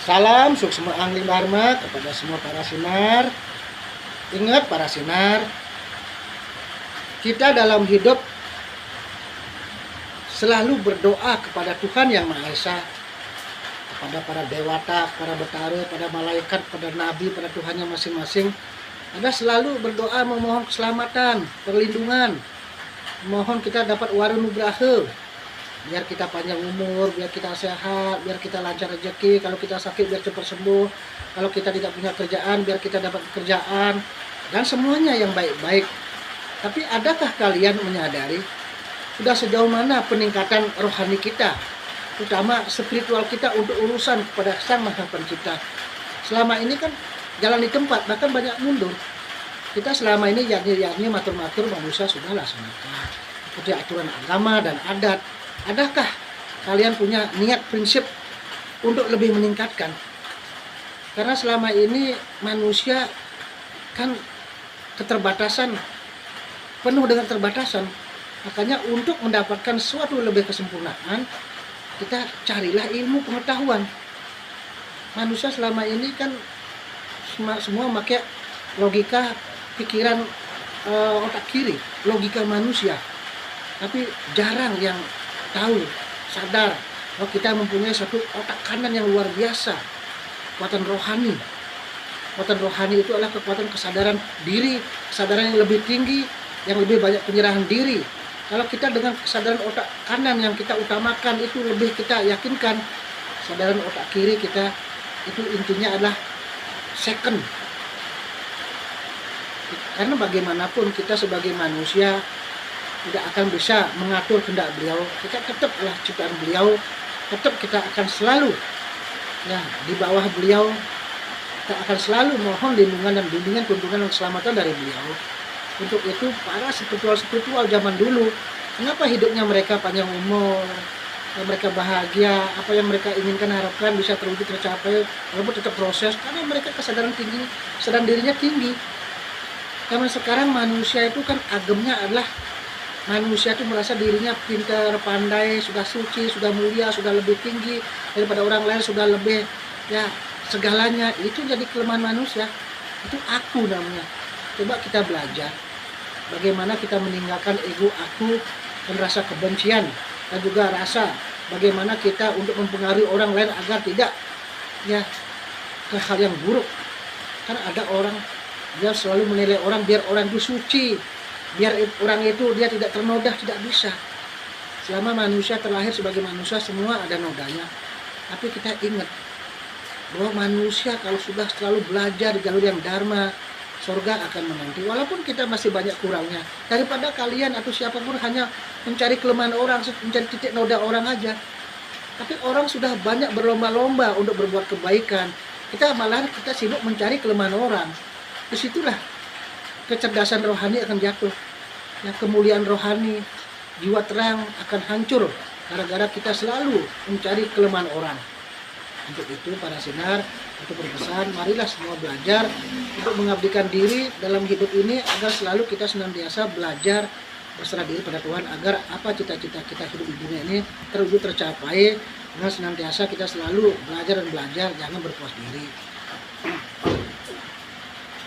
Salam suksma angling dharma kepada semua para sinar. Ingat para sinar, kita dalam hidup selalu berdoa kepada Tuhan Yang Maha Esa, kepada para dewata, para betara, pada malaikat, pada nabi, pada Tuhannya masing-masing. Ada selalu berdoa memohon keselamatan, perlindungan, mohon kita dapat warunugraha, biar kita panjang umur, biar kita sehat, biar kita lancar rezeki, kalau kita sakit biar cepat sembuh, kalau kita tidak punya kerjaan biar kita dapat pekerjaan, dan semuanya yang baik-baik. Tapi adakah kalian menyadari sudah sejauh mana peningkatan rohani kita, terutama spiritual kita untuk urusan kepada Sang Maha Pencipta? Selama ini kan jalan di tempat, bahkan banyak mundur. Kita selama ini yakni matur-matur manusia sudah laksanakan seperti aturan agama dan adat. Adakah kalian punya niat prinsip untuk lebih meningkatkan? Karena selama ini manusia kan keterbatasan, penuh dengan keterbatasan. Makanya untuk mendapatkan suatu lebih kesempurnaan, kita carilah ilmu pengetahuan. Manusia selama ini kan semua pakai logika pikiran otak kiri, logika manusia. Tapi jarang yang tahu, sadar bahwa kita mempunyai satu otak kanan yang luar biasa, kekuatan rohani. Kekuatan rohani itu adalah kekuatan kesadaran diri, kesadaran yang lebih tinggi, yang lebih banyak penyerahan diri. Kalau kita dengan kesadaran otak kanan yang kita utamakan itu lebih kita yakinkan, kesadaran otak kiri kita itu intinya adalah second. Karena bagaimanapun kita sebagai manusia tidak akan bisa mengatur kehendak beliau. Kita tetap adalah ciptaan beliau, tetap kita akan selalu di bawah beliau. Kita akan selalu mohon lindungan dan bimbingan, tuntunan dan keselamatan dari beliau. Untuk itu para spiritual zaman dulu, kenapa hidupnya mereka panjang umur, mereka bahagia, apa yang mereka inginkan harapkan bisa terwujud tercapai, walaupun tetap proses, karena mereka kesadaran tinggi, kesadaran dirinya tinggi. Karena sekarang manusia itu kan agemnya adalah manusia itu merasa dirinya pintar, pandai, sudah suci, sudah mulia, sudah lebih tinggi daripada orang lain, sudah lebih segalanya. Itu jadi kelemahan manusia. Itu aku namanya. Coba kita belajar bagaimana kita meninggalkan ego aku dan rasa kebencian, dan juga rasa bagaimana kita untuk mempengaruhi orang lain agar tidak ke hal yang buruk. Karena ada orang dia selalu menilai orang biar orang itu suci, biar orang itu dia tidak ternoda, tidak bisa. Selama manusia terlahir sebagai manusia semua ada nodanya. Tapi kita ingat bahwa manusia kalau sudah selalu belajar di jalur yang dharma, surga akan menanti. Walaupun kita masih banyak kurangnya, daripada kalian atau siapapun hanya mencari kelemahan orang, mencari titik noda orang aja. Tapi orang sudah banyak berlomba-lomba untuk berbuat kebaikan. Kita sibuk mencari kelemahan orang. Disitulah kecerdasan rohani akan jatuh. Kemuliaan rohani, jiwa terang akan hancur gara-gara kita selalu mencari kelemahan orang. Untuk itu para sinar, untuk berpesan, marilah semua belajar untuk mengabdikan diri dalam hidup ini agar selalu kita senantiasa belajar berserah diri pada Tuhan, agar apa cita-cita kita hidup di dunia ini terwujud tercapai dengan senantiasa kita selalu belajar dan belajar, jangan berpuas diri.